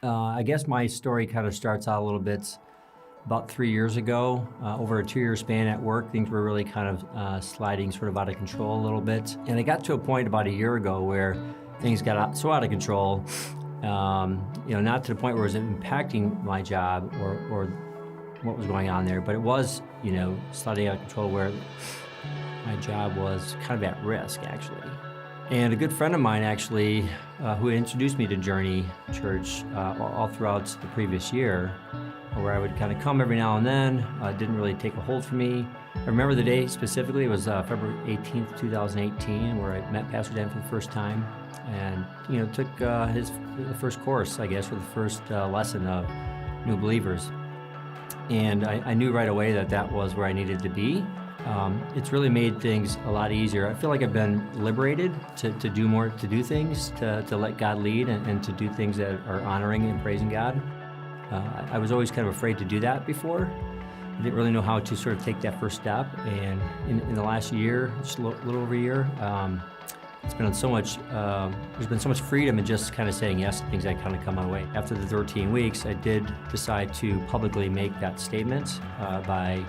I guess my story kind of starts out a little bit about 3 years ago. Over a 2-year span at work, things were really kind of sliding sort of out of control a little bit. And it got to a point about a year ago where things got so out of control, not to the point where it was impacting my job or what was going on there, but it was, slightly out of control where my job was kind of at risk, actually. And a good friend of mine, actually, who had introduced me to Journey Church all throughout the previous year, where I would kind of come every now and then, didn't really take a hold for me. I remember the day specifically. It was February 18th, 2018, where I met Pastor Dan for the first time and, took the first course, I guess, or the first lesson of new believers. And I knew right away that was where I needed to be. It's really made things a lot easier. I feel like I've been liberated to do more, to do things, to let God lead and to do things that are honoring and praising God. I was always kind of afraid to do that before. I didn't really know how to sort of take that first step. And in the last year, just a little over a year, it's been so much, there's been so much freedom in just kind of saying yes to things that kind of come my way. After the 13 weeks, I did decide to publicly make that statement by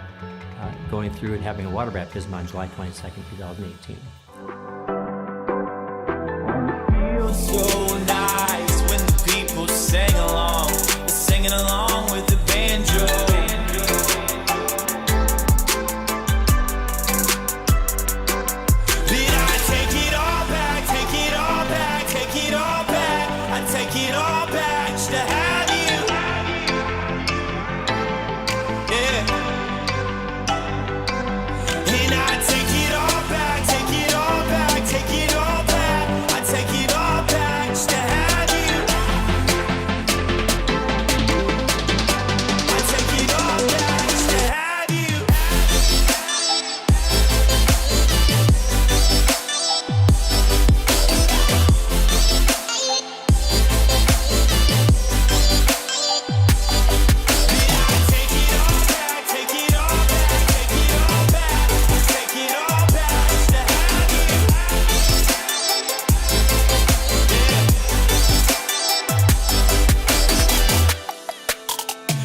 going through and having a water baptism on July 22nd, 2018. Feels so nice when the people sing along, singing along with the banjo. Did I take it all back, take it all back, take it all back? I take it all back just to have you. Yeah. And I take it all back, take it all back, take it all back. I take it all back just to have you. I take it all back just to have you. I take it all back, take it all back, take it all back. Take it all back just to have you.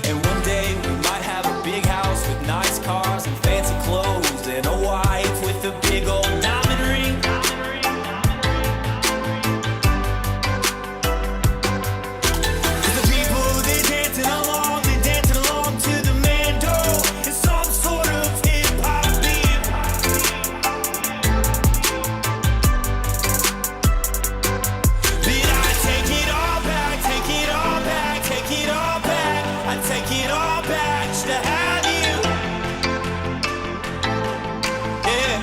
And one day we might have a big house with nice cars and fancy clothes and a wife with a big old diamond ring. The people, they're dancing along to the mando. It's some sort of hip-hop beat. Did I take it all back, take it all back, take it all back? I take it all back just to have you. Yeah.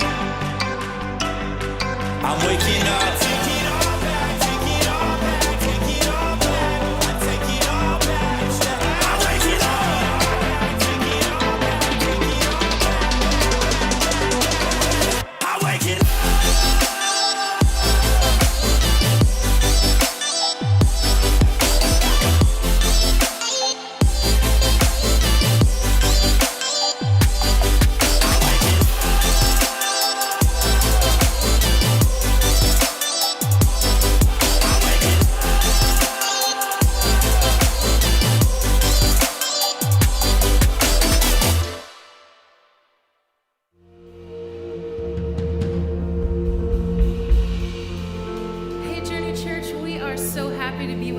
I'm waking up. Take it all back, take it all back, take it all back. I take it all back just to have you. I wake it up. Take it all back, take it all back. I wake it up.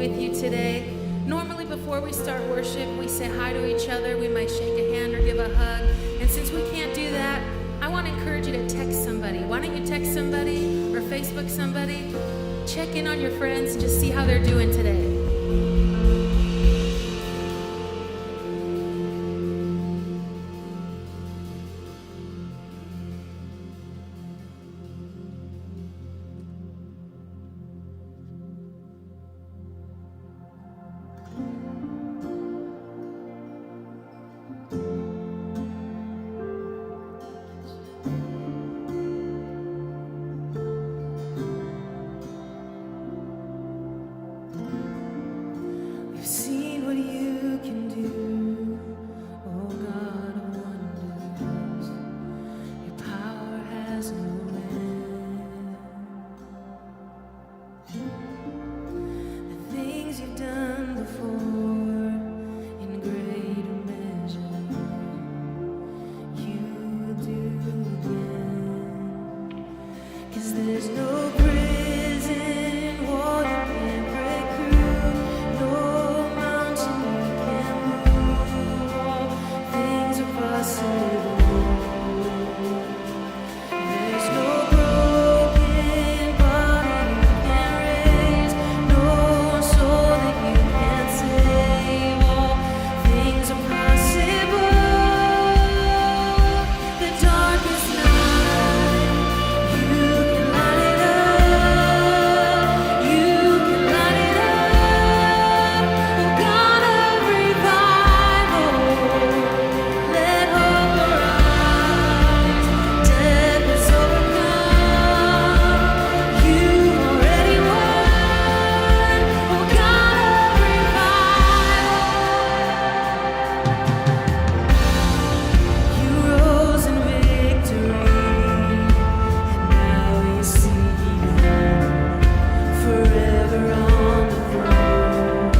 with you today. Normally, before we start worship, we say hi to each other. We might shake a hand or give a hug. And since we can't do that, I want to encourage you to text somebody. Why don't you text somebody or Facebook somebody? Check in on your friends and just see how they're doing today. We've seen what you can do, oh God of wonders. Your power has no end. The things you've done before, in greater measure, you will do again. 'Cause there's no prison wall you can't break through, no mountain you can't move. All things are possible. There's no broken body you can't raise, no soul that you can't save. All things are possible. The darkest night, you can light it up. You can light it up. Oh God of revival, let hope arise. Death is overcome. You already won. Oh God of revival. You rose in victory, and now you see forever on the throne.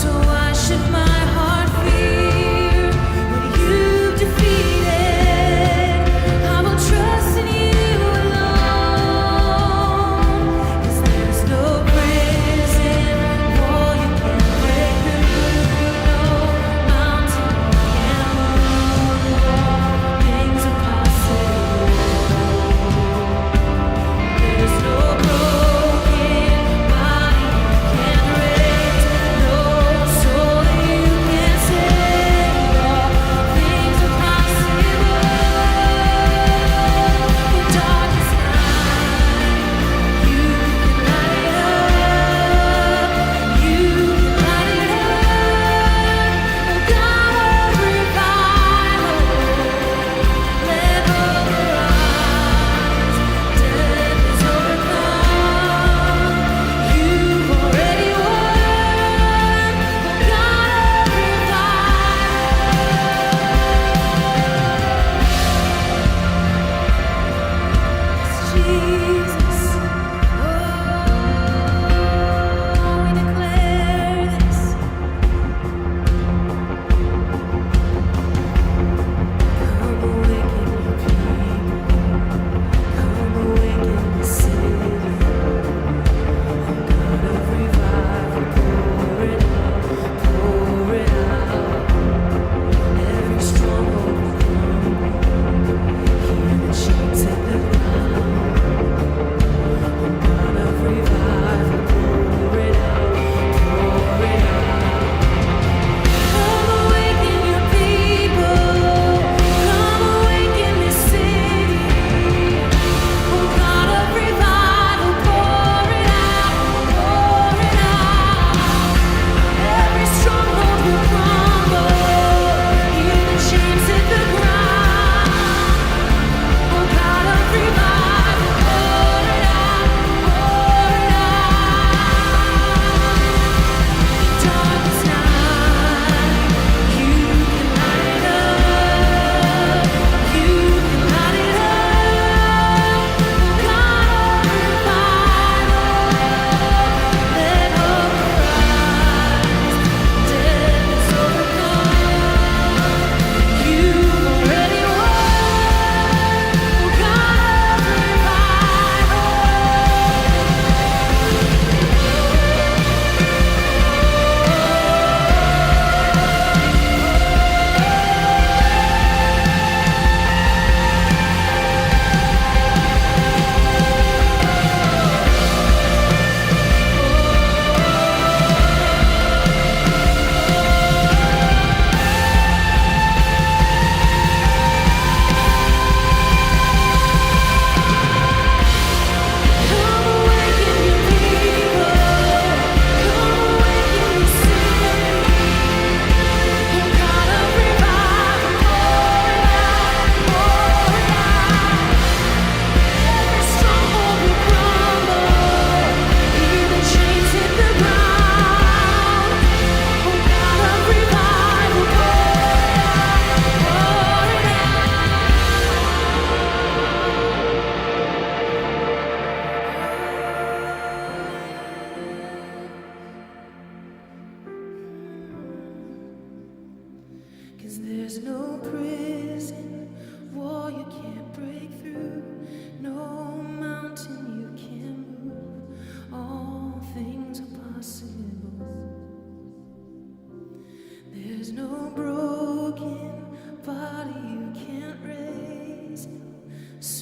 So why should my heart fear what you've defeated? I will trust in you alone. 'Cause there's no prison wall you can't break through, no mountain you can't move. All things are possible. There's no broken body you can't raise, no soul that you can't save. All things are possible. The darkest night, you can light it up. You can light it up. Oh God of revival, let hope arise. Death is overcome. You've already won. Oh God of revival. Jesus, oh, we declare this. Come awaken your people. Come awaken the city. Oh God of revival, pour it out, pour it out. Every stronghold will crumble. Hear the chains hit the ground.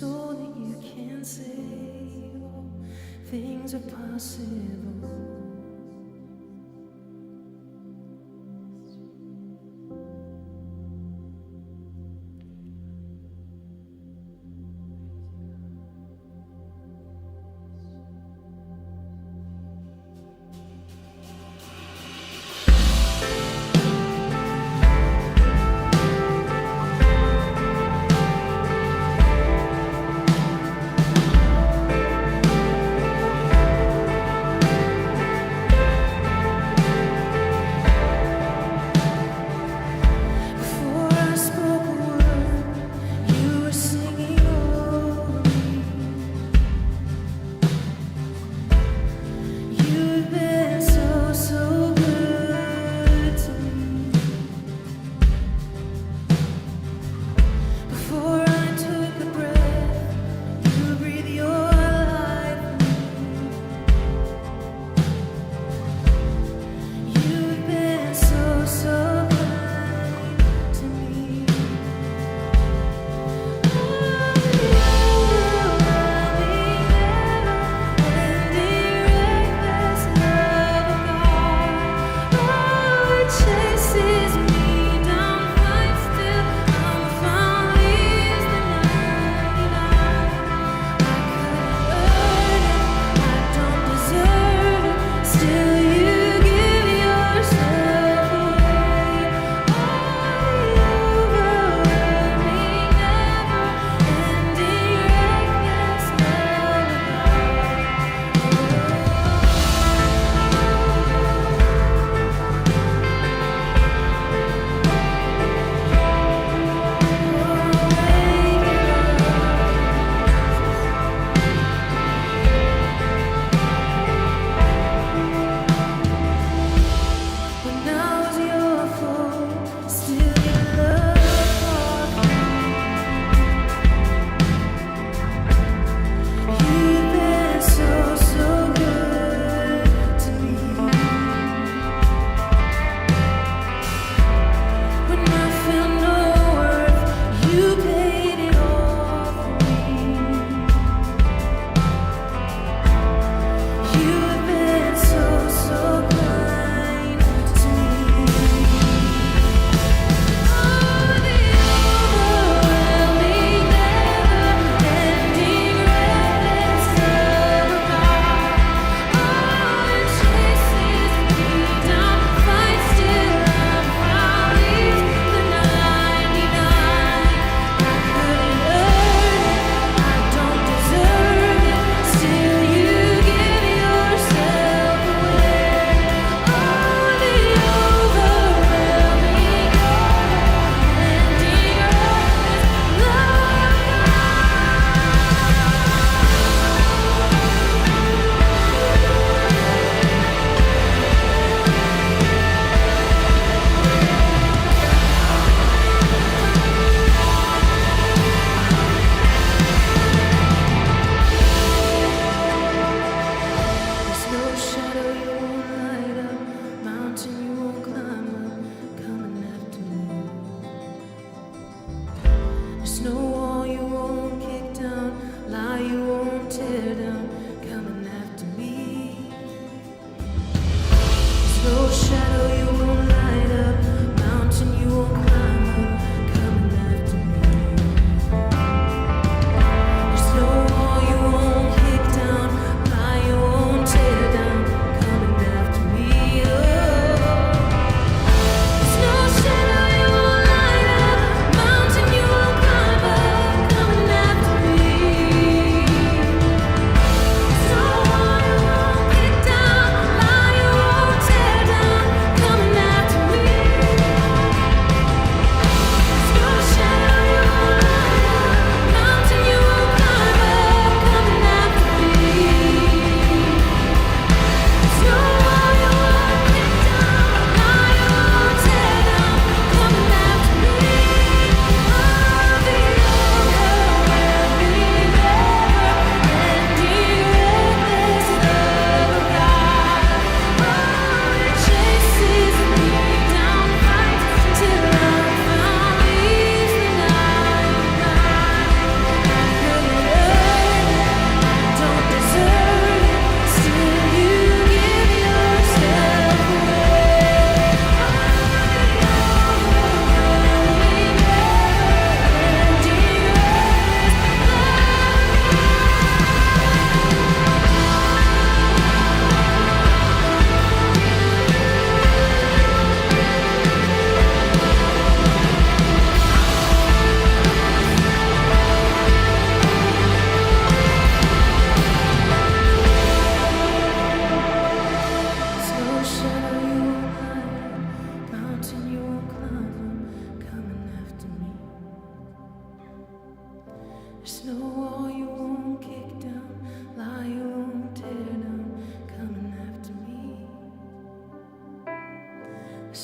so that you can say all things are possible.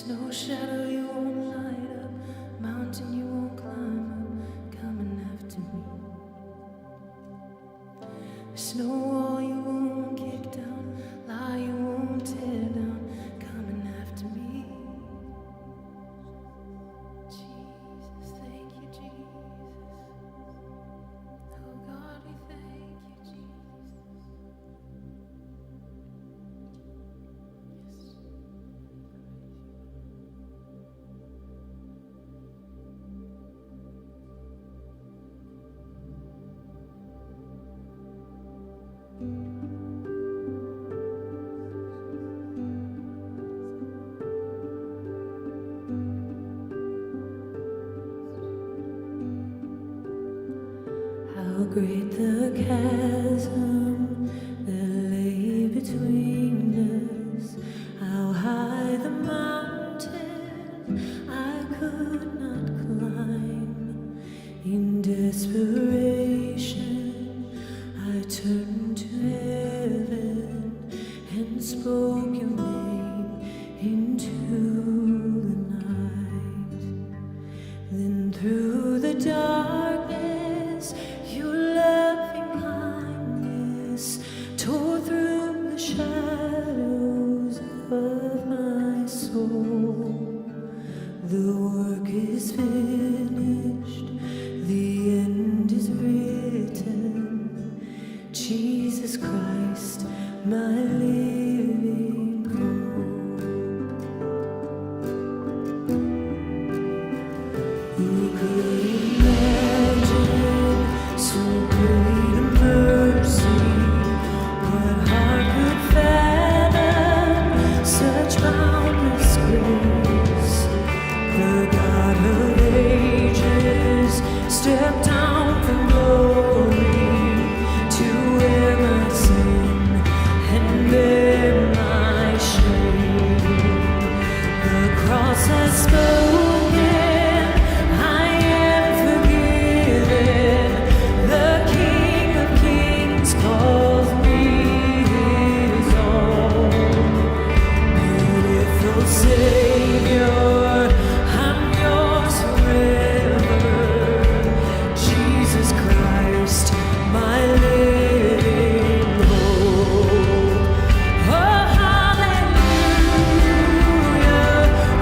Snow shadow you won't light up, mountain you won't climb up, coming after me. Snow wall you won't kick down, lie you won't tear down, coming after me. Jesus, thank you, Jesus. Oh God, we thank you, Jesus. Yes. How great the chasm that lay between us, how high the mountain I could not climb. In desperation, I turned to heaven and spoke your name into the night. Then through the darkness, your loving kindness tore through the shadows of my soul. The work is finished, the end is written. Jesus Christ, my living hope. Who could imagine so great a mercy? What heart could fathom such boundless grace? The God of ages stepped down from glory to wear my sin and bear my shame. The cross has spoken, I am forgiven. The King of Kings calls me his own. Beautiful Savior, I'm yours forever. Jesus Christ, my living hope. Oh, hallelujah.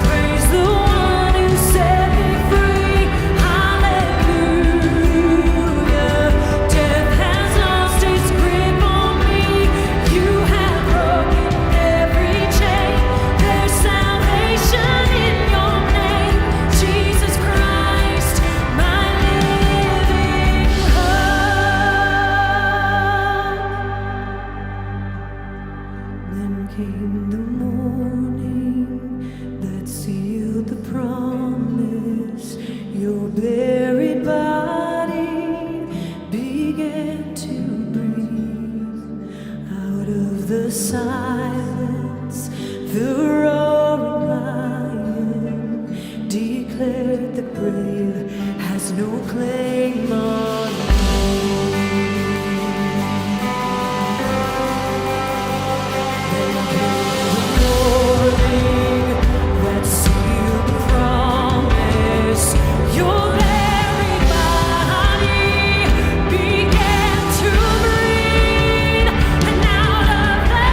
Praise the one who set me free. Hallelujah. Death has lost its grip on me. You have broken every chain. There's salvation in your name. Jesus Christ, my living hope. Then came the morning that sealed the promise. Your buried body began to breathe. Out of the silence, the roaring lion declared the grave has no claim on me. Then came the morning that sealed the promise. Your very body began to breathe, and out of the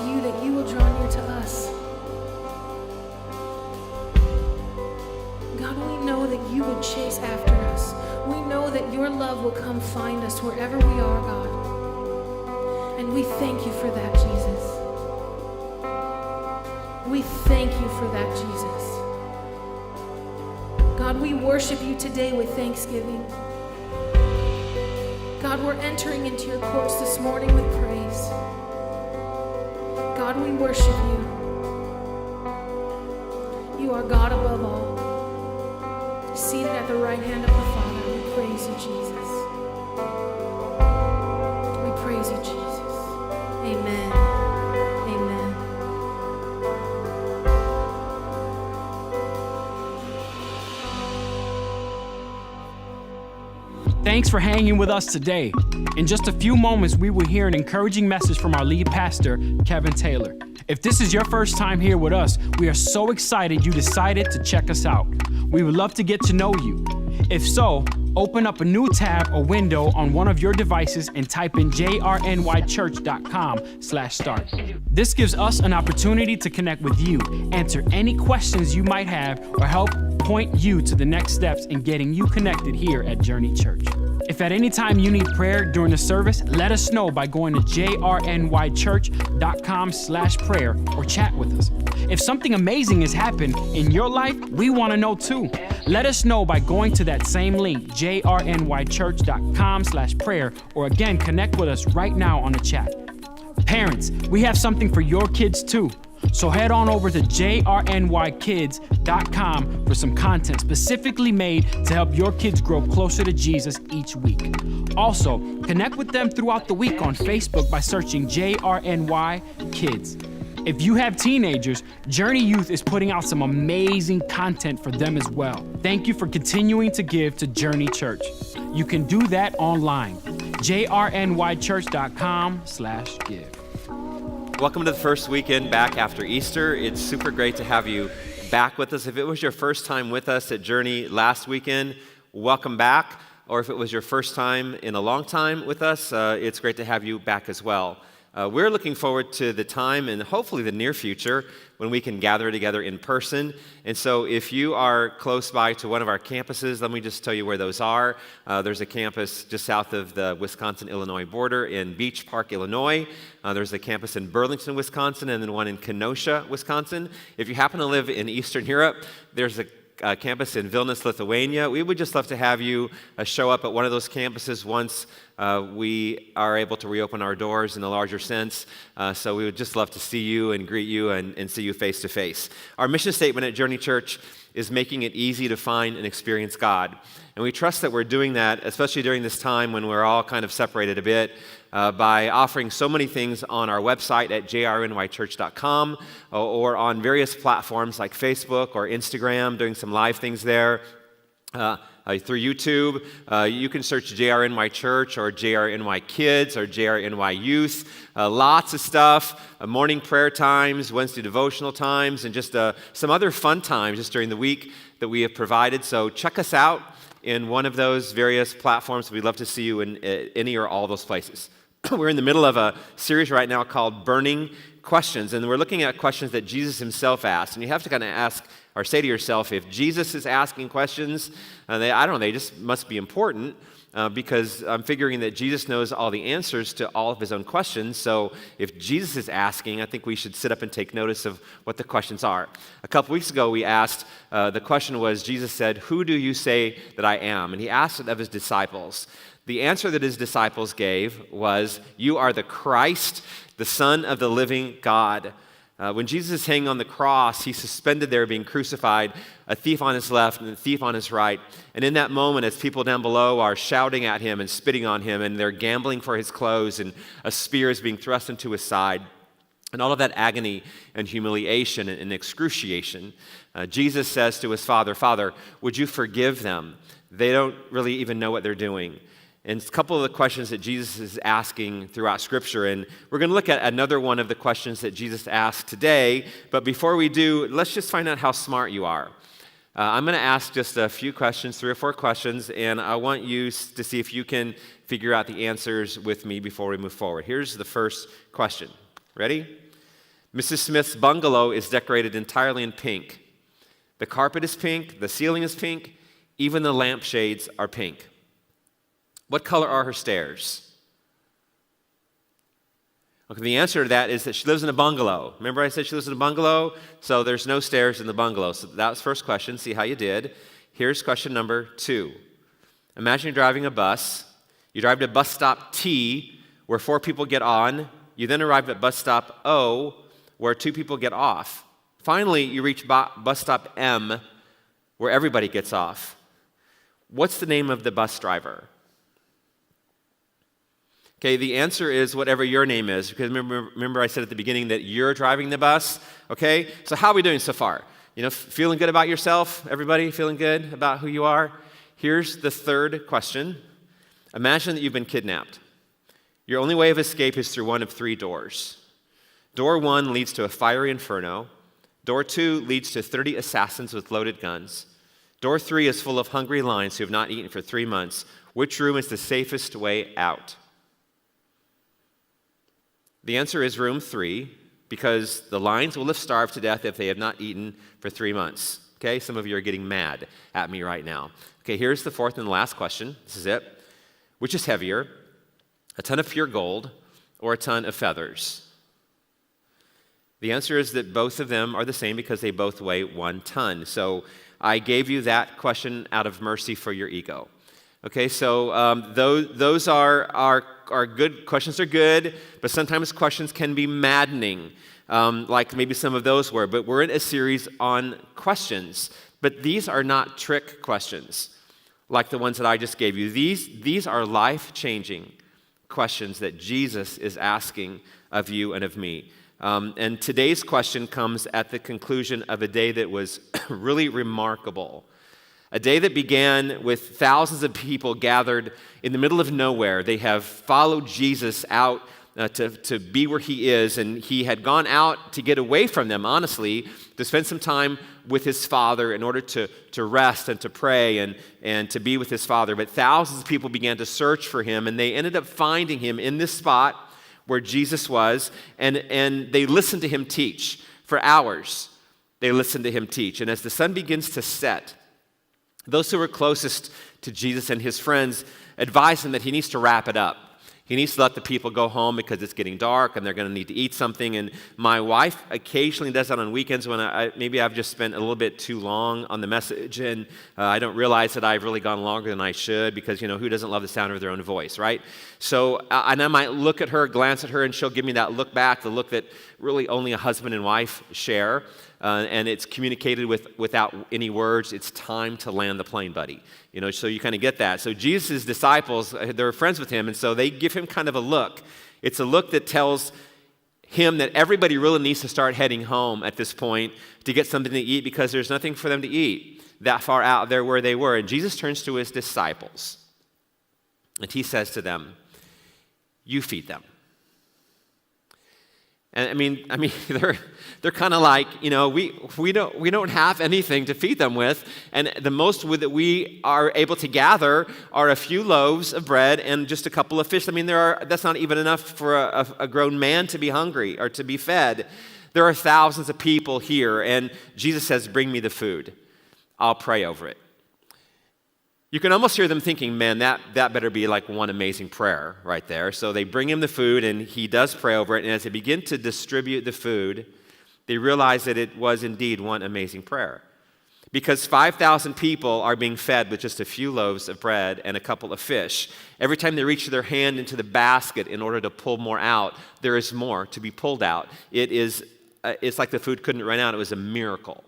you that you will draw near to us. God, we know that you would chase after us. We know that your love will come find us wherever we are, God. And we thank you for that, Jesus. We thank you for that, Jesus. God, we worship you today with thanksgiving. God, we're entering into your courts this morning with praise. God, we worship you. You are God above all, seated at the right hand of the Father. We praise you, Jesus. We praise you, Jesus. Amen. Amen. Thanks for hanging with us today. In just a few moments, we will hear an encouraging message from our lead pastor, Kevin Taylor. If this is your first time here with us, we are so excited you decided to check us out. We would love to get to know you. If so, open up a new tab or window on one of your devices and type in jrnychurch.com/start. This gives us an opportunity to connect with you, answer any questions you might have, or help point you to the next steps in getting you connected here at Journey Church. If at any time you need prayer during the service, let us know by going to jrnychurch.com/prayer or chat with us. If something amazing has happened in your life, we want to know too. Let us know by going to that same link, jrnychurch.com/prayer, or again, connect with us right now on the chat. Parents, we have something for your kids too. So head on over to jrnykids.com for some content specifically made to help your kids grow closer to Jesus each week. Also, connect with them throughout the week on Facebook by searching JRNY Kids. If you have teenagers, Journey Youth is putting out some amazing content for them as well. Thank you for continuing to give to Journey Church. You can do that online, jrnychurch.com/give. Welcome to the first weekend back after Easter. It's super great to have you back with us. If it was your first time with us at Journey last weekend, welcome back. Or if it was your first time in a long time with us, it's great to have you back as well. We're looking forward to the time and hopefully the near future when we can gather together in person. And so if you are close by to one of our campuses, let me just tell you where those are. There's a campus just south of the Wisconsin-Illinois border in Beach Park, Illinois. There's a campus in Burlington, Wisconsin, and then one in Kenosha, Wisconsin. If you happen to live in Eastern Europe, there's a campus in Vilnius, Lithuania. We would just love to have you show up at one of those campuses once we are able to reopen our doors in a larger sense. So we would just love to see you and greet you and see you face to face. Our mission statement at Journey Church is making it easy to find and experience God. And we trust that we're doing that, especially during this time when we're all kind of separated a bit, by offering so many things on our website at jrnychurch.com or on various platforms like Facebook or Instagram, doing some live things there. Through YouTube, you can search JRNY Church or JRNY Kids or JRNY Youth. Lots of stuff, morning prayer times, Wednesday devotional times, and just some other fun times just during the week that we have provided. So check us out in one of those various platforms. We'd love to see you in any or all those places. We're in the middle of a series right now called Burning Questions, and we're looking at questions that Jesus himself asked. And you have to kind of ask or say to yourself, if Jesus is asking questions, they just must be important because I'm figuring that Jesus knows all the answers to all of his own questions. So if Jesus is asking, I think we should sit up and take notice of what the questions are. A couple weeks ago, we asked, the question was, Jesus said, "Who do you say that I am?" And he asked it of his disciples. The answer that his disciples gave was, "You are the Christ, the Son of the living God." When Jesus is hanging on the cross, he's suspended there being crucified, a thief on his left and a thief on his right. And in that moment, as people down below are shouting at him and spitting on him, and they're gambling for his clothes, and a spear is being thrust into his side, and all of that agony and humiliation and excruciation, Jesus says to his Father, "Father, would you forgive them? They don't really even know what they're doing." And it's a couple of the questions that Jesus is asking throughout Scripture. And we're going to look at another one of the questions that Jesus asked today. But before we do, let's just find out how smart you are. I'm going to ask just a few questions, 3 or 4 questions, and I want you to see if you can figure out the answers with me before we move forward. Here's the first question. Ready? Mrs. Smith's bungalow is decorated entirely in pink. The carpet is pink, the ceiling is pink, even the lampshades are pink. What color are her stairs? Okay, the answer to that is that she lives in a bungalow. Remember I said she lives in a bungalow? So there's no stairs in the bungalow. So that was the first question. See how you did. Here's question number 2. Imagine you're driving a bus. You drive to bus stop T, where 4 people get on. You then arrive at bus stop O, where 2 people get off. Finally, you reach bus stop M, where everybody gets off. What's the name of the bus driver? Okay, the answer is whatever your name is, because remember I said at the beginning that you're driving the bus, okay? So how are we doing so far? You know, feeling good about yourself? Everybody feeling good about who you are? Here's the third question. Imagine that you've been kidnapped. Your only way of escape is through one of 3 doors. Door 1 leads to a fiery inferno. Door 2 leads to 30 assassins with loaded guns. Door 3 is full of hungry lions who have not eaten for 3 months. Which room is the safest way out? The answer is room 3, because the lions will have starved to death if they have not eaten for 3 months. Okay, some of you are getting mad at me right now. Okay, here's the fourth and last question. This is it. Which is heavier, a ton of pure gold or a ton of feathers? The answer is that both of them are the same because they both weigh 1 ton. So I gave you that question out of mercy for your ego. Okay, so those are good. Questions are good, but sometimes questions can be maddening, like maybe some of those were. But we're in a series on questions. But these are not trick questions like the ones that I just gave you. These are life-changing questions that Jesus is asking of you and of me. And today's question comes at the conclusion of a day that was really remarkable. A day that began with thousands of people gathered in the middle of nowhere. They have followed Jesus out to be where he is, and he had gone out to get away from them, honestly, to spend some time with his Father in order to rest and to pray and to be with his Father. But thousands of people began to search for him, and they ended up finding him in this spot where Jesus was, and they listened to him teach for hours. They listened to him teach, and as the sun begins to set, those who were closest to Jesus and his friends advised him that he needs to wrap it up. He needs to let the people go home because it's getting dark and they're going to need to eat something. And my wife occasionally does that on weekends when maybe I've just spent a little bit too long on the message and I don't realize that I've really gone longer than I should because, you know, who doesn't love the sound of their own voice, right? So, and I might look at her, glance at her, and she'll give me that look back, the look that really only a husband and wife share. And it's communicated without any words. It's time to land the plane, buddy. You know, so you kind of get that. So Jesus' disciples, they're friends with him, and so they give him kind of a look. It's a look that tells him that everybody really needs to start heading home at this point to get something to eat because there's nothing for them to eat that far out there where they were. And Jesus turns to his disciples, and he says to them, "You feed them." And I mean, they're kind of like, you know, we don't have anything to feed them with, and the most that we are able to gather are a few loaves of bread and just a couple of fish. I mean, that's not even enough for a grown man to be hungry or to be fed. There are thousands of people here, and Jesus says, "Bring me the food. I'll pray over it." You can almost hear them thinking, man, that better be like one amazing prayer right there. So they bring him the food, and he does pray over it. And as they begin to distribute the food, they realize that it was indeed one amazing prayer. Because 5,000 people are being fed with just a few loaves of bread and a couple of fish. Every time they reach their hand into the basket in order to pull more out, there is more to be pulled out. It's like the food couldn't run out. It was a miracle.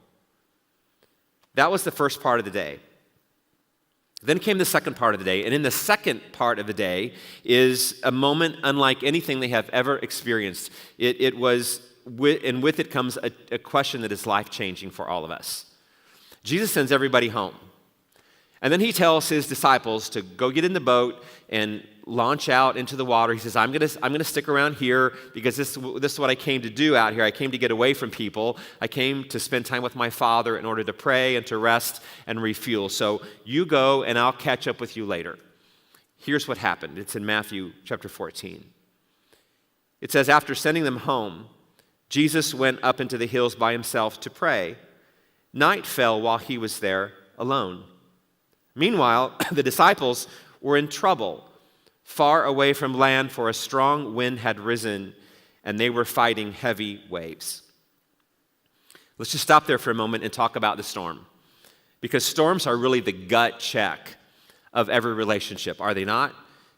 That was the first part of the day. Then came the second part of the day, and in the second part of the day is a moment unlike anything they have ever experienced. And with it comes a question that is life-changing for all of us. Jesus sends everybody home, and then he tells his disciples to go get in the boat and launch out into the water. He says, I'm gonna stick around here because this is what I came to do out here. I came to get away from people. I came to spend time with my Father in order to pray and to rest and refuel. So you go and I'll catch up with you later. Here's what happened. It's in Matthew chapter 14. It says, after sending them home, Jesus went up into the hills by himself to pray. Night fell while he was there alone. Meanwhile, the disciples were in trouble, far away from land, for a strong wind had risen, and they were fighting heavy waves. Let's just stop there for a moment and talk about the storm, because storms are really the gut check of every relationship, are they not?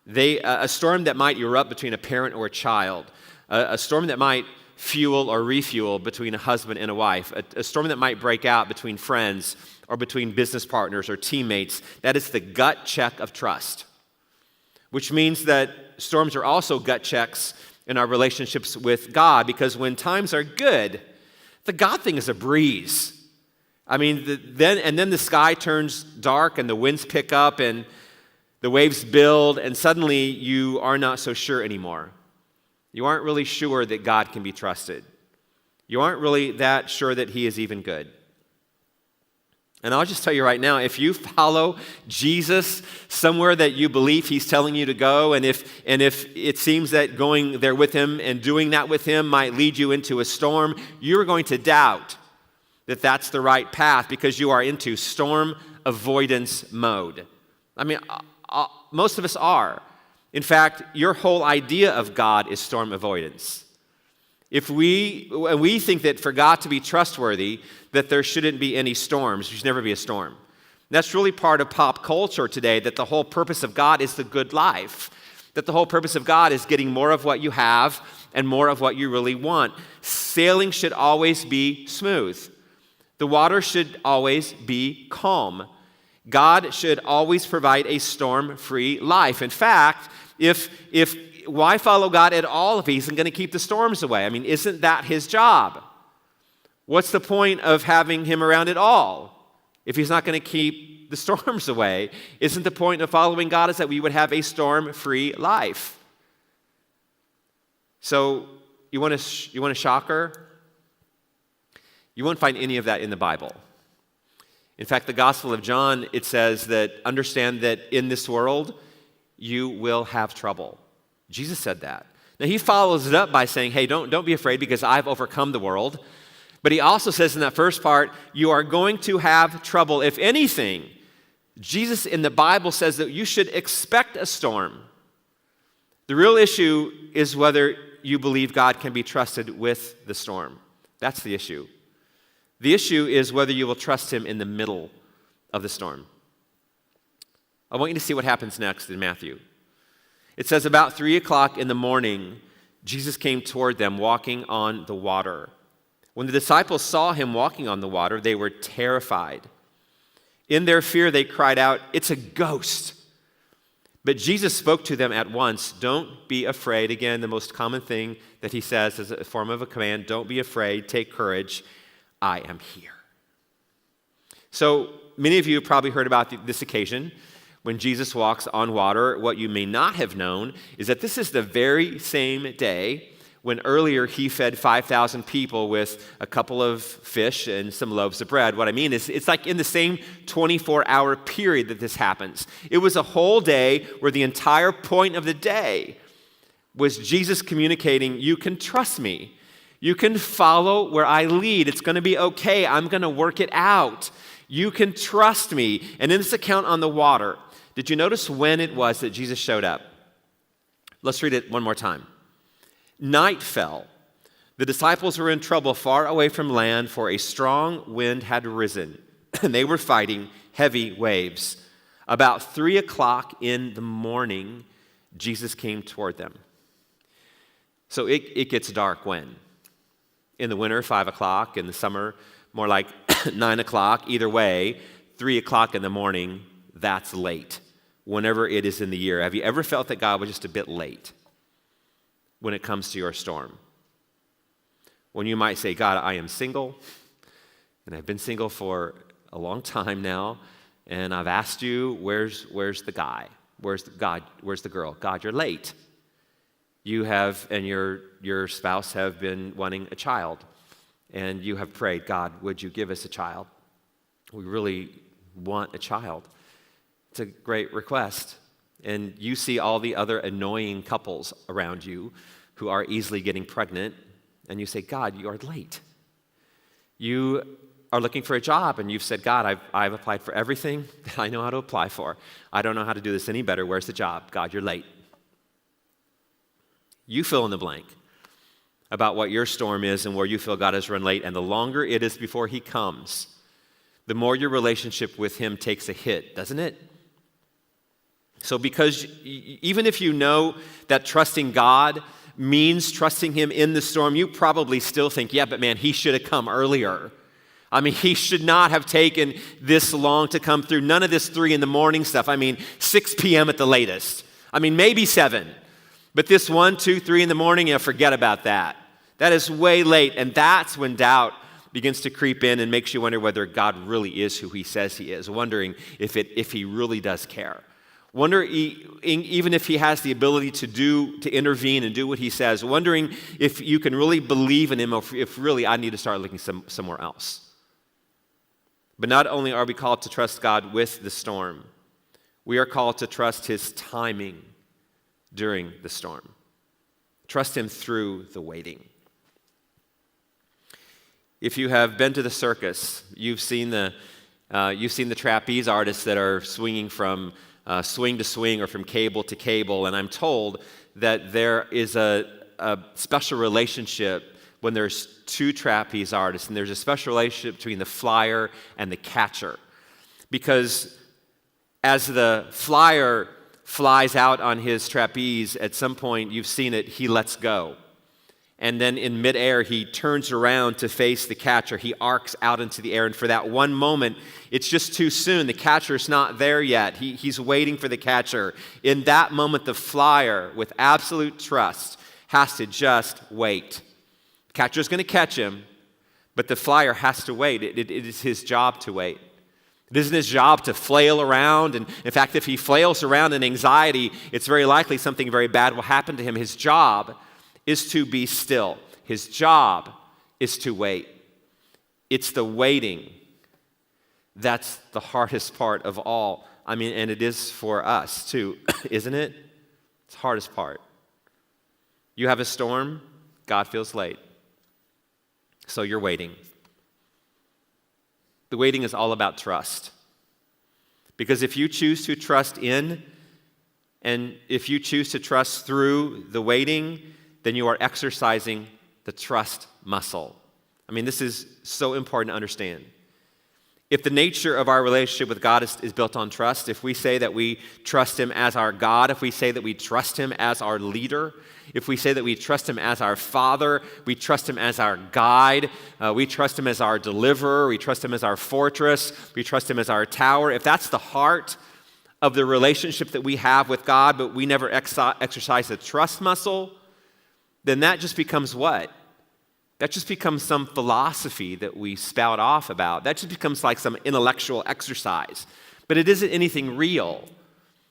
A storm that might erupt between a parent or a child, a storm that might fuel or refuel between a husband and a wife, a storm that might break out between friends or between business partners or teammates, that is the gut check of trust, which means that storms are also gut checks in our relationships with God, because when times are good, the God thing is a breeze. I mean, then the sky turns dark and the winds pick up and the waves build, and suddenly you are not so sure anymore. You aren't really sure that God can be trusted. You aren't really that sure that he is even good. And I'll just tell you right now, if you follow Jesus somewhere that you believe he's telling you to go, and if it seems that going there with him and doing that with him might lead you into a storm, you're going to doubt that that's the right path, because you are into storm avoidance mode. I mean, most of us are. In fact, your whole idea of God is storm avoidance. If we think that for God to be trustworthy, that there shouldn't be any storms, there should never be a storm. That's really part of pop culture today, that the whole purpose of God is the good life, that the whole purpose of God is getting more of what you have and more of what you really want. Sailing should always be smooth. The water should always be calm. God should always provide a storm-free life. In fact, why follow God at all if he isn't going to keep the storms away? I mean, isn't that his job? What's the point of having him around at all if he's not going to keep the storms away? Isn't the point of following God is that we would have a storm-free life? So you want a shocker? You won't find any of that in the Bible. In fact, the Gospel of John, it says that understand that in this world you will have trouble. Jesus said that. Now he follows it up by saying, hey, don't be afraid because I've overcome the world. But he also says in that first part, you are going to have trouble. If anything, Jesus in the Bible says that you should expect a storm. The real issue is whether you believe God can be trusted with the storm. That's the issue. The issue is whether you will trust him in the middle of the storm. I want you to see what happens next in Matthew. It says, about 3 o'clock in the morning, Jesus came toward them walking on the water. When the disciples saw him walking on the water, they were terrified. In their fear, they cried out, "It's a ghost." But Jesus spoke to them at once. Don't be afraid. Again, the most common thing that he says is a form of a command. Don't be afraid. Take courage. I am here. So many of you have probably heard about this occasion when Jesus walks on water. What you may not have known is that this is the very same day when earlier he fed 5,000 people with a couple of fish and some loaves of bread. What I mean is it's like in the same 24-hour period that this happens. It was a whole day where the entire point of the day was Jesus communicating, you can trust me. You can follow where I lead. It's going to be okay. I'm going to work it out. You can trust me. And in this account on the water, did you notice when it was that Jesus showed up? Let's read it one more time. Night fell. The disciples were in trouble far away from land, for a strong wind had risen, and they were fighting heavy waves. About 3 o'clock in the morning, Jesus came toward them. So it gets dark when? In the winter, 5 o'clock. In the summer, more like 9 o'clock. Either way, 3 o'clock in the morning, that's late, whenever it is in the year. Have you ever felt that God was just a bit late when it comes to your storm? When you might say, God, I am single, and I've been single for a long time now, and I've asked you, where's the guy? Where's the girl? God, you're late. You have, and your spouse have been wanting a child, and you have prayed, God, would you give us a child? We really want a child. It's a great request. And you see all the other annoying couples around you who are easily getting pregnant, and you say, God, you are late. You are looking for a job, and you've said, God, I've applied for everything that I know how to apply for. I don't know how to do this any better. Where's the job? God, you're late. You fill in the blank about what your storm is and where you feel God has run late, and the longer it is before he comes, the more your relationship with him takes a hit, doesn't it? So because even if you know that trusting God means trusting him in the storm, you probably still think, yeah, but man, he should have come earlier. I mean, he should not have taken this long to come through. None of this 3 a.m. stuff. I mean, 6 p.m. at the latest. I mean, maybe 7. But this 1, 2, 3 in the morning, forget about that. That is way late. And that's when doubt begins to creep in and makes you wonder whether God really is who he says he is, wondering if he really does care. Wonder even if he has the ability to intervene and do what he says. Wondering if you can really believe in him, or if really I need to start looking somewhere else. But not only are we called to trust God with the storm, we are called to trust his timing during the storm. Trust him through the waiting. If you have been to the circus, you've seen the trapeze artists that are swinging from swing to swing or from cable to cable, and I'm told that there is a special relationship when there's 2 trapeze artists, and there's a special relationship between the flyer and the catcher. Because as the flyer flies out on his trapeze, at some point, you've seen it, he lets go. And then in midair, he turns around to face the catcher. He arcs out into the air, and for that one moment, it's just too soon. The catcher's not there yet. He's waiting for the catcher. In that moment, the flyer, with absolute trust, has to just wait. Catcher's going to catch him, but the flyer has to wait. It is his job to wait. It isn't his job to flail around. And in fact, if he flails around in anxiety, it's very likely something very bad will happen to him. His job is to be still. His job is to wait. It's the waiting that's the hardest part of all. I mean, and it is for us too, isn't it? It's the hardest part. You have a storm, God feels late. So you're waiting. The waiting is all about trust. Because if you choose to trust in, and if you choose to trust through the waiting, then you are exercising the trust muscle. I mean, this is so important to understand. If the nature of our relationship with God is built on trust, if we say that we trust him as our God, if we say that we trust him as our leader, if we say that we trust him as our father, we trust him as our guide, we trust him as our deliverer, we trust him as our fortress, we trust him as our tower, if that's the heart of the relationship that we have with God, but we never exercise the trust muscle, then that just becomes what? That just becomes some philosophy that we spout off about. That just becomes like some intellectual exercise. But it isn't anything real.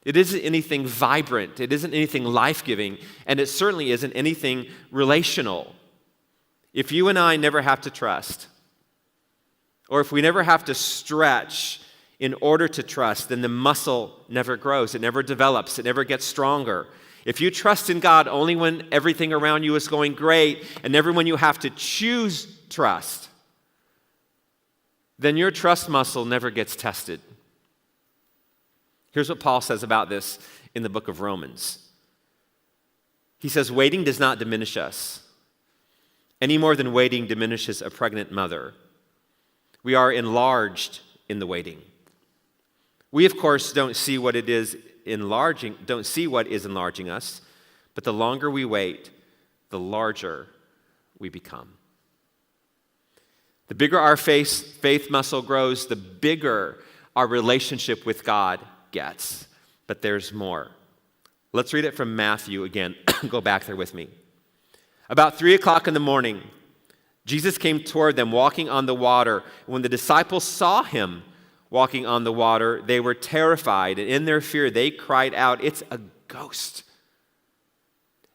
It isn't anything vibrant. It isn't anything life-giving. And it certainly isn't anything relational. If you and I never have to trust, or if we never have to stretch in order to trust, then the muscle never grows. It never develops. It never gets stronger. If you trust in God only when everything around you is going great and never when you have to choose trust, then your trust muscle never gets tested. Here's what Paul says about this in the book of Romans. He says, waiting does not diminish us, any more than waiting diminishes a pregnant mother. We are enlarged in the waiting. We, of course, don't see what is enlarging us, but the longer we wait, the larger we become. The bigger our faith muscle grows, the bigger our relationship with God gets. But there's more. Let's read it from Matthew again. Go back there with me. About 3 o'clock in the morning, Jesus came toward them walking on the water. When the disciples saw him walking on the water, they were terrified, and in their fear, they cried out, "It's a ghost."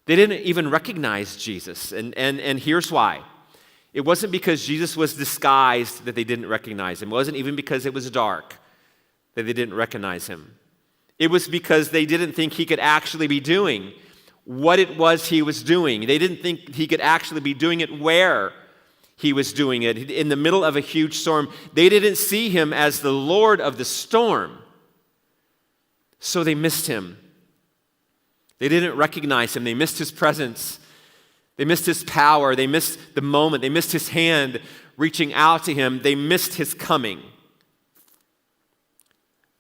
They didn't even recognize Jesus, and here's why. It wasn't because Jesus was disguised that they didn't recognize him. It wasn't even because it was dark that they didn't recognize him. It was because they didn't think he could actually be doing what it was he was doing. They didn't think he could actually be doing it where he was doing it, in the middle of a huge storm. They didn't see him as the Lord of the storm. So they missed him. They didn't recognize him. They missed his presence. They missed his power. They missed the moment. They missed his hand reaching out to him. They missed his coming.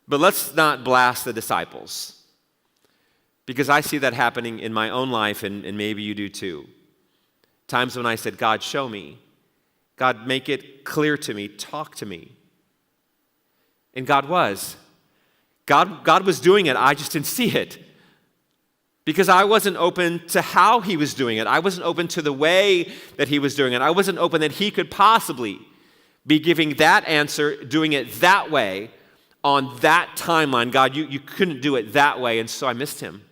But let's not blast the disciples, because I see that happening in my own life, and maybe you do too. Times when I said, God, show me. God, make it clear to me. Talk to me. And God was. God was doing it. I just didn't see it, because I wasn't open to how he was doing it. I wasn't open to the way that he was doing it. I wasn't open that he could possibly be giving that answer, doing it that way, on that timeline. God, you couldn't do it that way, and so I missed him.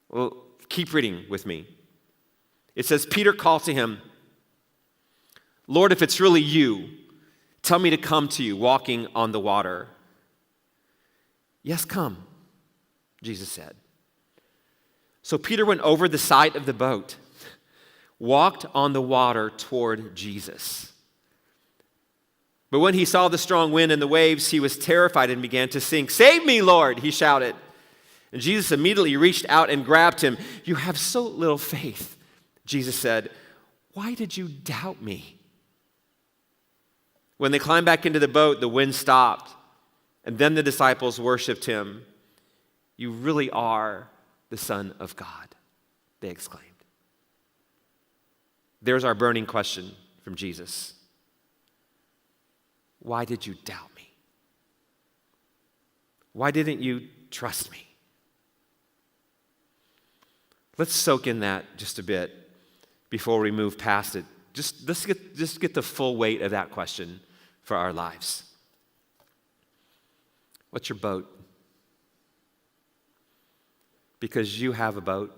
Well, keep reading with me. It says, Peter called to him, Lord, if it's really you, tell me to come to you walking on the water. Yes, come, Jesus said. So Peter went over the side of the boat, walked on the water toward Jesus. But when he saw the strong wind and the waves, he was terrified and began to sink. Save me, Lord, he shouted. And Jesus immediately reached out and grabbed him. You have so little faith, Jesus said. Why did you doubt me? When they climbed back into the boat, the wind stopped. And then the disciples worshiped him. You really are the Son of God, they exclaimed. There's our burning question from Jesus. Why did you doubt me? Why didn't you trust me? Let's soak in that just a bit before we move past it. Let's get the full weight of that question for our lives. What's your boat? Because you have a boat,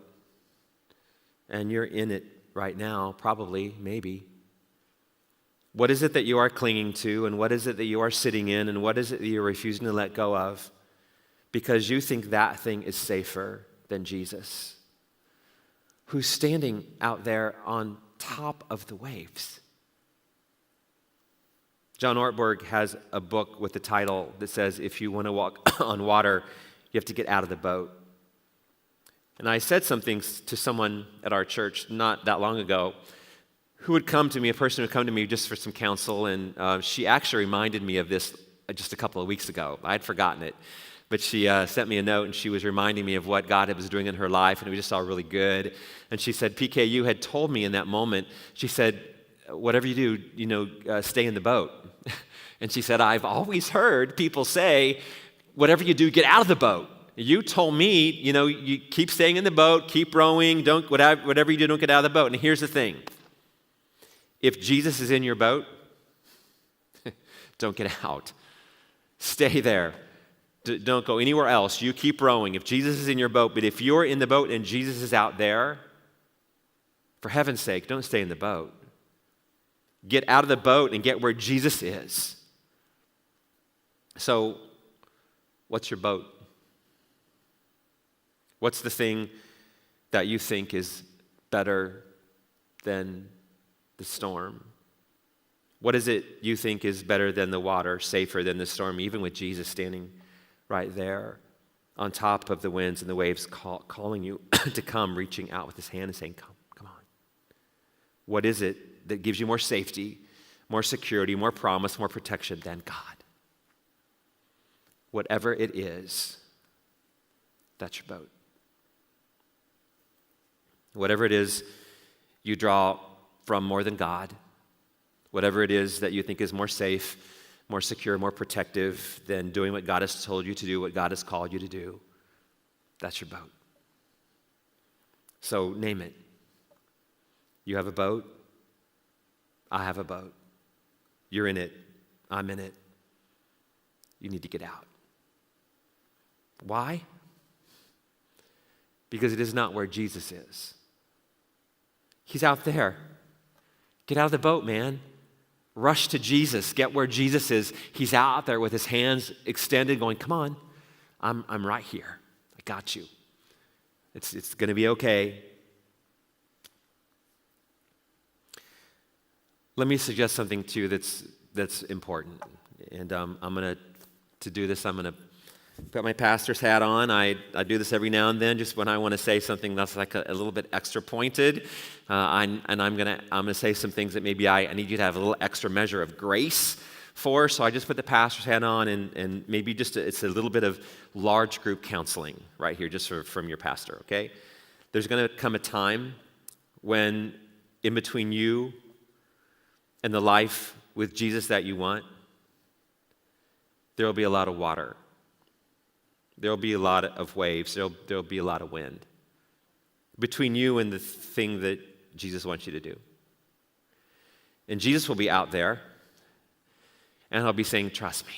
and you're in it right now, probably, maybe. What is it that you are clinging to, and what is it that you are sitting in, and what is it that you're refusing to let go of because you think that thing is safer than Jesus, who's standing out there on top of the waves? John Ortberg has a book with the title that says, if you want to walk on water, you have to get out of the boat. And I said something to someone at our church not that long ago who would come to me, a person who would come to me just for some counsel, and she actually reminded me of this just a couple of weeks ago. I had forgotten it, but she sent me a note, and she was reminding me of what God was doing in her life, and it was just all really good. And she said, PK, you had told me in that moment, she said, whatever you do, stay in the boat. And she said, I've always heard people say, whatever you do, get out of the boat. You told me, you keep staying in the boat, keep rowing, whatever you do, don't get out of the boat. And here's the thing. If Jesus is in your boat, don't get out. Stay there. Don't go anywhere else. You keep rowing. If Jesus is in your boat, but if you're in the boat and Jesus is out there, for heaven's sake, don't stay in the boat. Get out of the boat and get where Jesus is. So, what's your boat? What's the thing that you think is better than the storm? What is it you think is better than the water, safer than the storm, even with Jesus standing right there on top of the winds and the waves calling you to come, reaching out with his hand and saying, come on. What is it that gives you more safety, more security, more promise, more protection than God? Whatever it is, that's your boat. Whatever it is you draw from more than God, whatever it is that you think is more safe, more secure, more protective than doing what God has told you to do, what God has called you to do, that's your boat. So name it. You have a boat. I have a boat. You're in it. I'm in it. You need to get out. Why? Because it is not where Jesus is. He's out there. Get out of the boat, man. Rush to Jesus. Get where Jesus is. He's out there with his hands extended going, come on, I'm right here. I got you. It's going to be okay. Let me suggest something too that's important. And I'm going to do this, I'm going to put my pastor's hat on. I do this every now and then, just when I want to say something that's like a little bit extra pointed. I'm going to say some things that maybe I need you to have a little extra measure of grace for. So I just put the pastor's hat on, and maybe it's a little bit of large group counseling right here, just from your pastor, okay? There's going to come a time when in between you and the life with Jesus that you want, there will be a lot of water. There will be a lot of waves. There will be a lot of wind between you and the thing that Jesus wants you to do. And Jesus will be out there, and he'll be saying, trust me.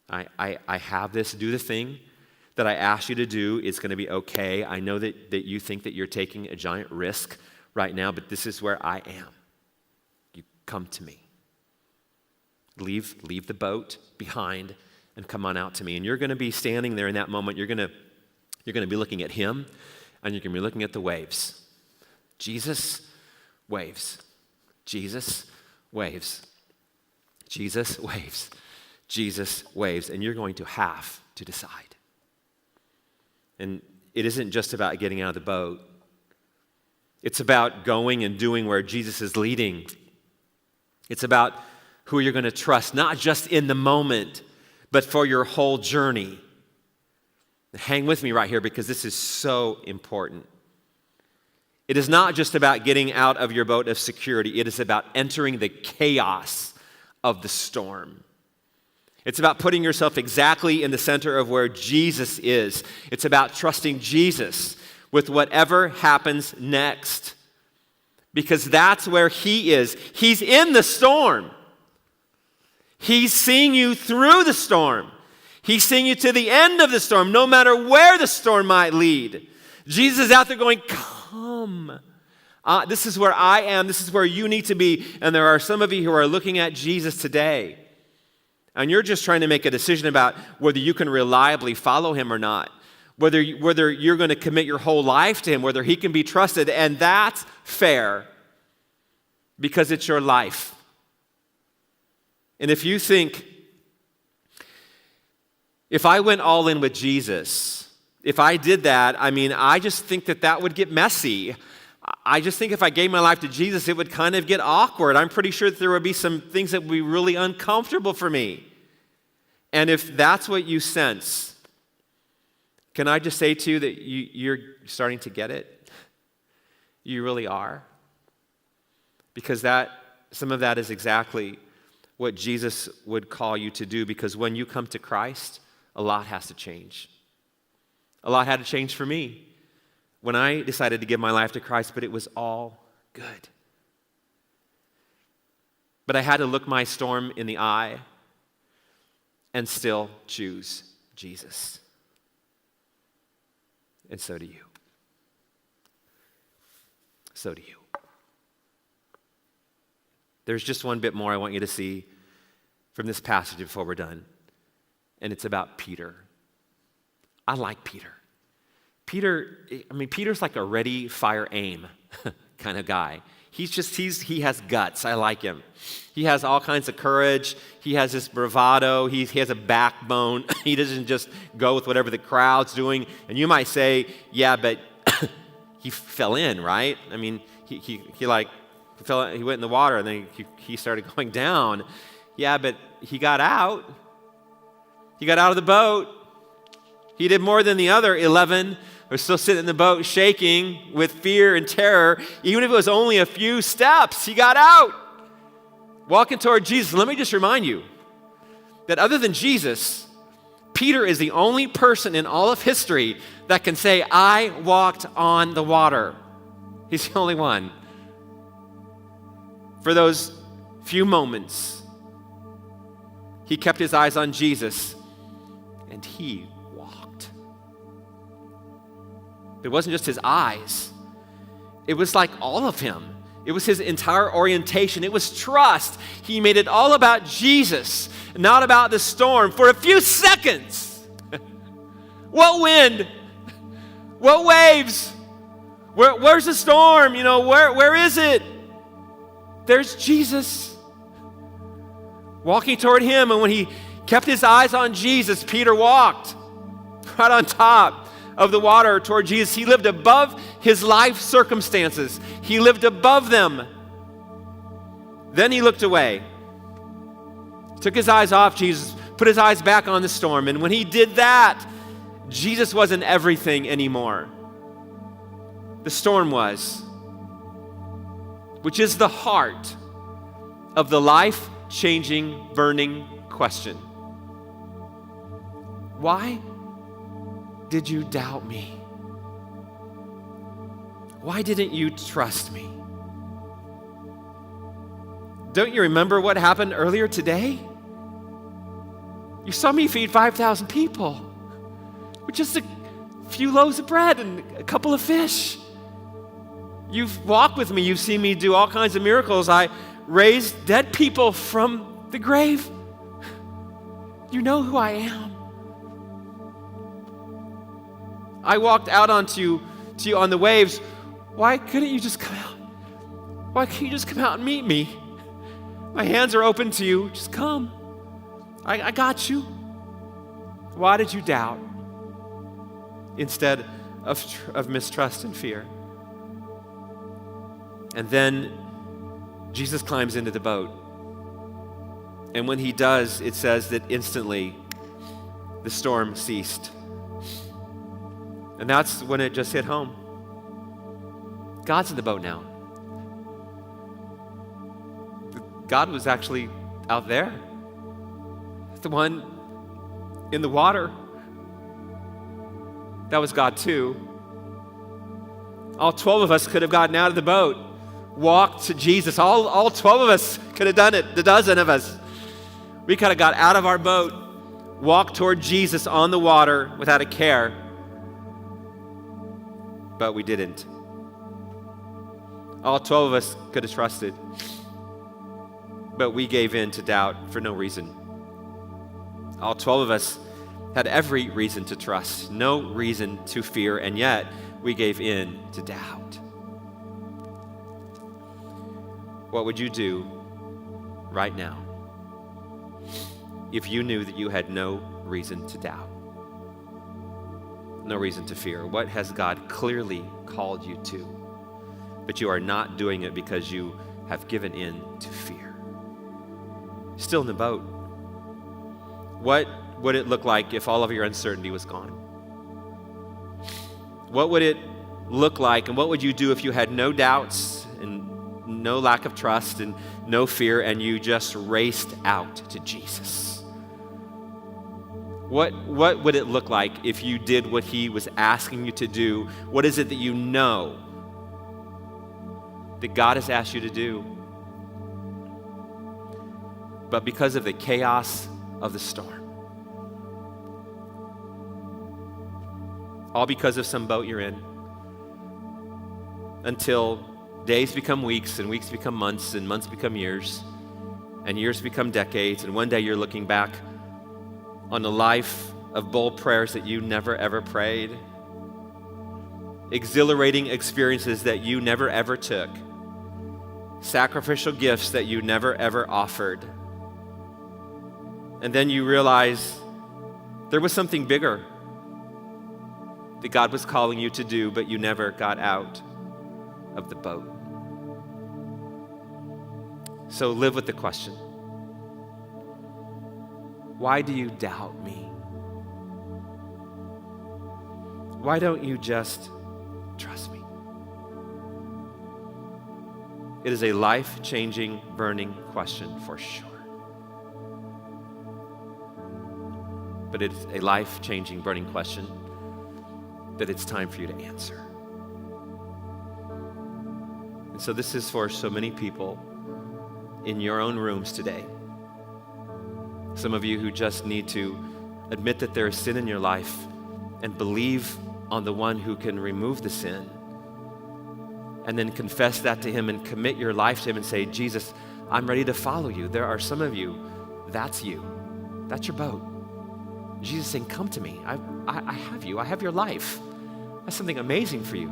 I have this. Do the thing that I asked you to do. It's going to be okay. I know that you think that you're taking a giant risk right now, but this is where I am. You come to me. Leave the boat behind and come on out to me. And you're going to be standing there in that moment. You're going to be looking at him, and you're going to be looking at the waves. Jesus, waves. Jesus, waves. Jesus, waves. Jesus, waves. And you're going to have to decide. And it isn't just about getting out of the boat. It's about going and doing where Jesus is leading. It's about who you're going to trust, not just in the moment, but for your whole journey. Hang with me right here, because this is so important. It is not just about getting out of your boat of security. It is about entering the chaos of the storm. It's about putting yourself exactly in the center of where Jesus is. It's about trusting Jesus with whatever happens next, because that's where he is. He's in the storm. He's seeing you through the storm. He's seeing you to the end of the storm, no matter where the storm might lead. Jesus is out there going, come. This is where I am. This is where you need to be. And there are some of you who are looking at Jesus today, and you're just trying to make a decision about whether you can reliably follow him or not, whether you're going to commit your whole life to him, whether he can be trusted. And that's fair, because it's your life. And if you think, if I went all in with Jesus, if I did that, I just think that would get messy. I just think if I gave my life to Jesus, it would kind of get awkward. I'm pretty sure that there would be some things that would be really uncomfortable for me. And if that's what you sense, can I just say to you that you're starting to get it? You really are. Because some of that is exactly what Jesus would call you to do, because when you come to Christ, a lot has to change. A lot had to change for me when I decided to give my life to Christ, but it was all good. But I had to look my storm in the eye and still choose Jesus. And so do you. So do you. There's just one bit more I want you to see from this passage before we're done, and it's about Peter. I like Peter. Peter's like a ready, fire, aim kind of guy. He has guts. I like him. He has all kinds of courage. He has this bravado. He has a backbone. He doesn't just go with whatever the crowd's doing. And you might say, yeah, but he fell in, right? He went in the water, and then he started going down. Yeah, but he got out. He got out of the boat. He did more than the other 11 who are still sitting in the boat shaking with fear and terror. Even if it was only a few steps, he got out, walking toward Jesus. Let me just remind you that other than Jesus, Peter is the only person in all of history that can say, I walked on the water. He's the only one. For those few moments, he kept his eyes on Jesus, and he walked. It wasn't just his eyes. It was like all of him. It was his entire orientation. It was trust. He made it all about Jesus, not about the storm for a few seconds. What wind? What waves? Where's the storm? Where is it? There's Jesus walking toward him. And when he kept his eyes on Jesus, Peter walked right on top of the water toward Jesus. He lived above his life circumstances. He lived above them. Then he looked away, took his eyes off Jesus, put his eyes back on the storm. And when he did that, Jesus wasn't everything anymore. The storm was, which is the heart of the life-changing, burning question. Why did you doubt me? Why didn't you trust me? Don't you remember what happened earlier today? You saw me feed 5,000 people with just a few loaves of bread and a couple of fish. You've walked with me. You've seen me do all kinds of miracles. I raised dead people from the grave. You know who I am. I walked out onto you on the waves. Why couldn't you just come out? Why can't you just come out and meet me? My hands are open to you. Just come. I got you. Why did you doubt instead of mistrust and fear? And then Jesus climbs into the boat. And when he does, it says that instantly the storm ceased. And that's when it just hit home. God's in the boat now. God was actually out there. The one in the water. That was God too. All 12 of us could have gotten out of the boat, walked to Jesus. All 12 of us could have done it, the dozen of us. We could have got out of our boat, walked toward Jesus on the water without a care. But we didn't. All 12 of us could have trusted. But we gave in to doubt for no reason. All 12 of us had every reason to trust, no reason to fear, and yet we gave in to doubt. What would you do right now if you knew that you had no reason to doubt, no reason to fear? What has God clearly called you to, but you are not doing it because you have given in to fear? Still in the boat. What would it look like if all of your uncertainty was gone? What would it look like, and what would you do if you had no doubts and no lack of trust and no fear, and you just raced out to Jesus? What would it look like if you did what he was asking you to do? What is it that you know that God has asked you to do? But because of the chaos of the storm, all because of some boat you're in, until days become weeks, and weeks become months, and months become years, and years become decades, and one day you're looking back on a life of bold prayers that you never ever prayed, exhilarating experiences that you never ever took, sacrificial gifts that you never ever offered. And then you realize there was something bigger that God was calling you to do, but you never got out of the boat. So live with the question. Why do you doubt me? Why don't you just trust me? It is a life-changing, burning question for sure. But it's a life-changing, burning question that it's time for you to answer. And so this is for so many people in your own rooms today. Some of you who just need to admit that there is sin in your life and believe on the one who can remove the sin, and then confess that to him and commit your life to him and say, Jesus, I'm ready to follow you. There are some of you, that's you. That's your boat. Jesus saying, come to me. I have you. I have your life. That's something amazing for you.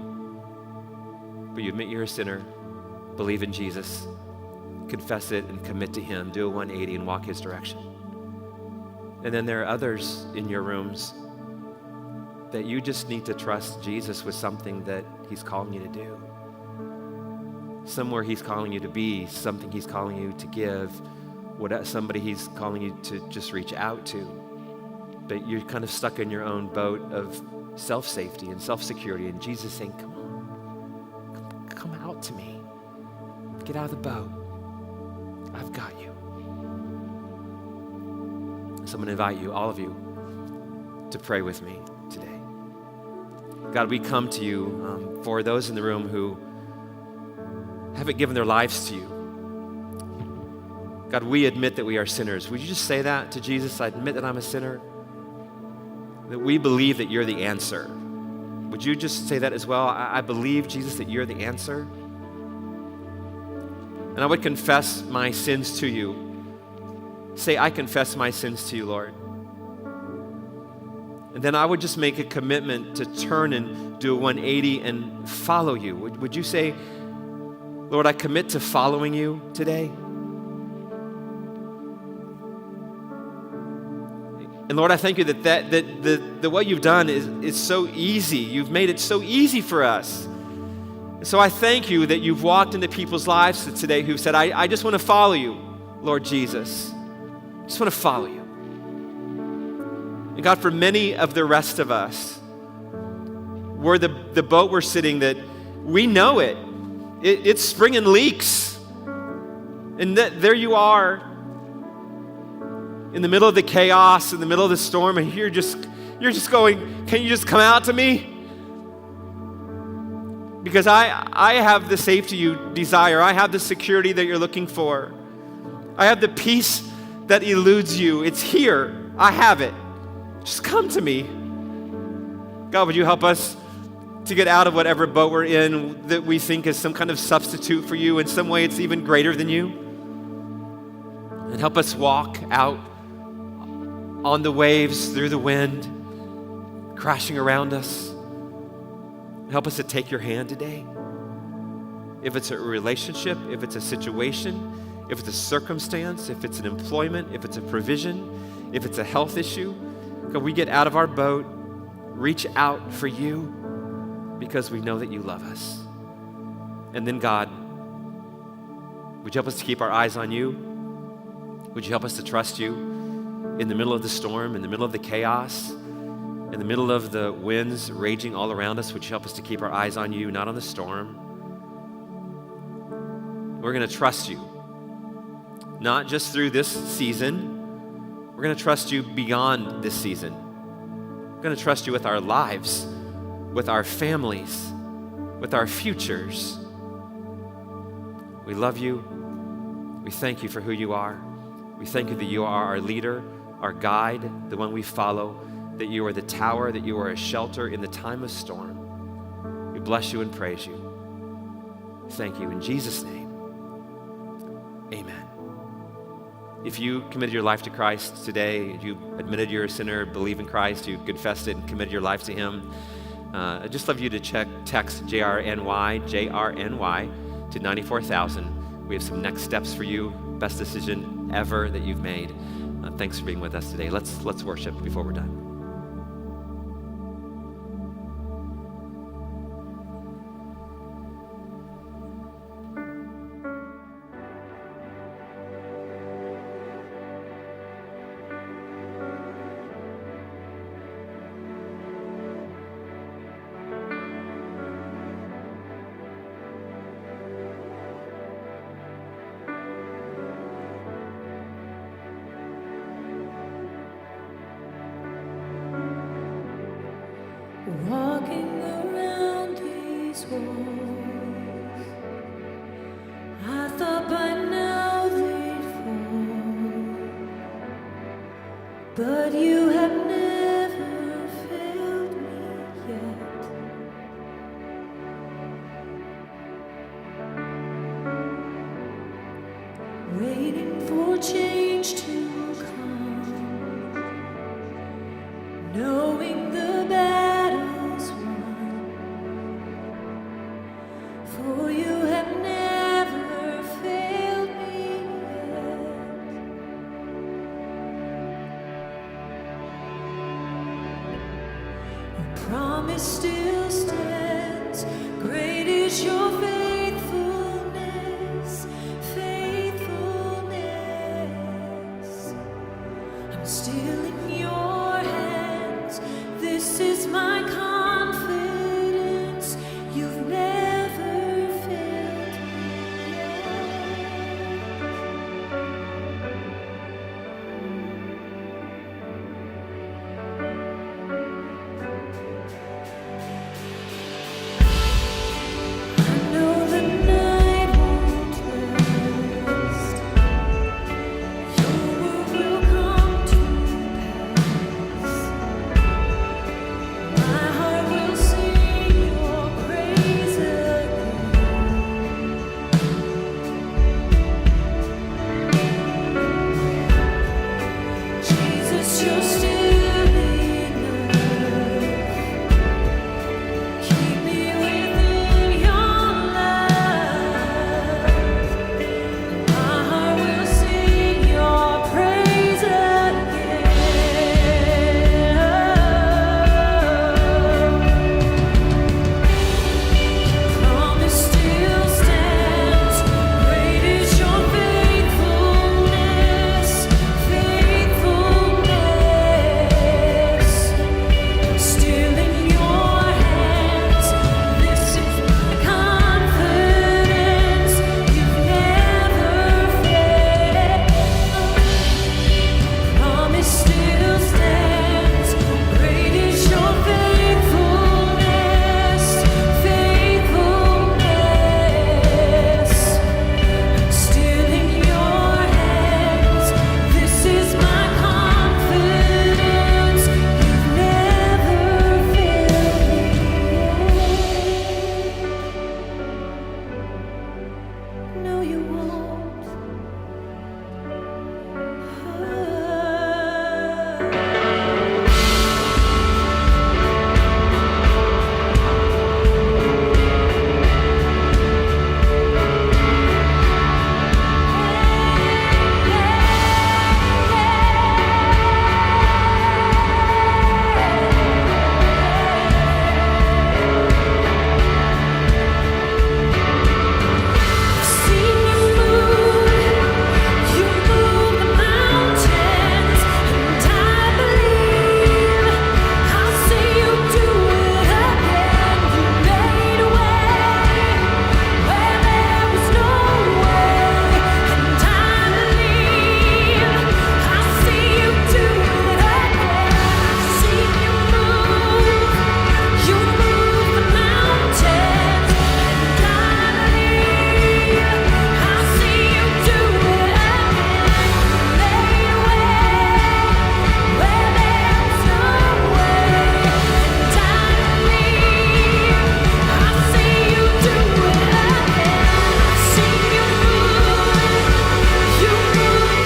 But you admit you're a sinner, believe in Jesus, confess it and commit to him, do a 180 and walk his direction. And then there are others in your rooms that you just need to trust Jesus with something that he's calling you to do. Somewhere he's calling you to be, something he's calling you to give, somebody he's calling you to just reach out to. But you're kind of stuck in your own boat of self-safety and self-security, and Jesus is saying, come on, come out to me. Get out of the boat. I've got you. So I'm going to invite you, all of you, to pray with me today. God, we come to you for those in the room who haven't given their lives to you. God, we admit that we are sinners. Would you just say that to Jesus? I admit that I'm a sinner. That we believe that you're the answer. Would you just say that as well? I believe, Jesus, that you're the answer. And I would confess my sins to you. Say, I confess my sins to you, Lord. And then I would just make a commitment to turn and do a 180 and follow you. Would you say, Lord, I commit to following you today? And Lord, I thank you that what you've done is so easy. You've made it so easy for us. And so I thank you that you've walked into people's lives today who've said, I just want to follow you, Lord Jesus. I just want to follow you. And God, for many of the rest of us, we're the boat we're sitting that we know it. It's springing leaks. And there you are in the middle of the chaos, in the middle of the storm, and you're just going, can you just come out to me? Because I have the safety you desire. I have the security that you're looking for. I have the peace that eludes you. It's here. I have it. Just come to me. God, would you help us to get out of whatever boat we're in that we think is some kind of substitute for you. In some way, it's even greater than you. And help us walk out on the waves, through the wind, crashing around us. Help us to take your hand today. If it's a relationship, if it's a situation, if it's a circumstance, if it's an employment, if it's a provision, if it's a health issue, can we get out of our boat, reach out for you, because we know that you love us. And then God, would you help us to keep our eyes on you? Would you help us to trust you in the middle of the storm, in the middle of the chaos, in the middle of the winds raging all around us? Would you help us to keep our eyes on you, not on the storm? We're going to trust you, not just through this season. We're going to trust you beyond this season. We're going to trust you with our lives, with our families, with our futures. We love you. We thank you for who you are. We thank you that you are our leader, our guide, the one we follow, that you are the tower, that you are a shelter in the time of storm. We bless you and praise you. Thank you. In Jesus' name, amen. If you committed your life to Christ today, you admitted you're a sinner, believe in Christ, you confessed it and committed your life to him, I'd just love you to text JRNY to 94,000. We have some next steps for you. Best decision ever that you've made. Thanks for being with us today. Let's worship before we're done. Walking around these walls, I thought by now they'd fall, but you have never failed me yet. Waiting for change to come, knowing the battle's won. promise still stands. Great is your faithfulness, faithfulness. I'm still in your hands. This is my confidence. You've never failed me I know the night won't rest. Your word will come to pass. My heart will sing your praise again. Jesus, you're still enough. Keep me within your love. My heart will sing your praise again. Promise still stands. Great is your faithfulness, faithfulness. Still in your hands. This is my confidence. You've never failed. Promise still stands. Great is your faithfulness, faithfulness. Still in your hands. This is my confidence. You've never failed me. No, you won't. Seen you move the mountains, and I believe I'll see you do it again. You made a way where there was no way, and I believe I'll see you do it again. I've seen you move the mountains, and I believe I'll see you do it again. You made a way where there was no way, and I believe I'll see you do it again. I've seen you move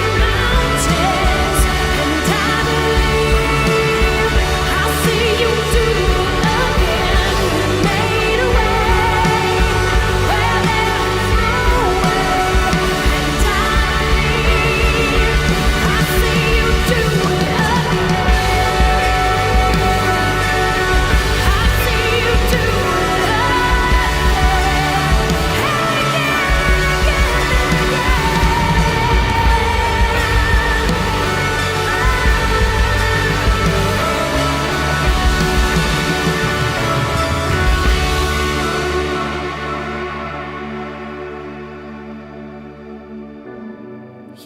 the mountains, and I believe I'll see you do it again. You made a way where there was no way, and I believe I'll see you do it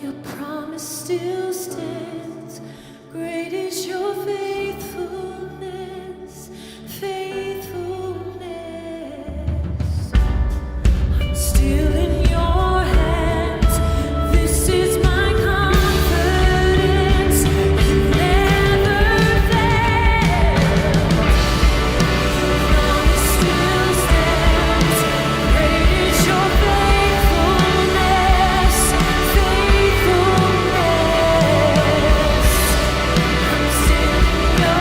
Your promise still stands. Great is your faithfulness, faithfulness. I'm still in your hands. This is my confidence. You never failed. Promise still stands. Great is your faithfulness, faithfulness. I'm still in your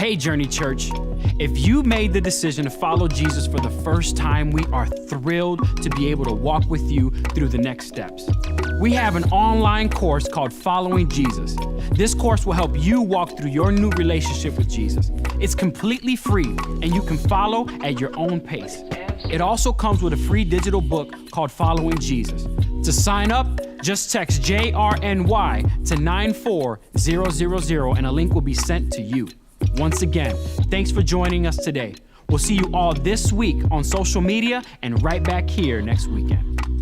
Hey, Journey Church. If you made the decision to follow Jesus for the first time, we are thrilled to be able to walk with you through the next steps. We have an online course called Following Jesus. This course will help you walk through your new relationship with Jesus. It's completely free, and you can follow at your own pace. It also comes with a free digital book called Following Jesus. To sign up, just text JRNY to 94000 and a link will be sent to you. Once again, thanks for joining us today. We'll see you all this week on social media and right back here next weekend.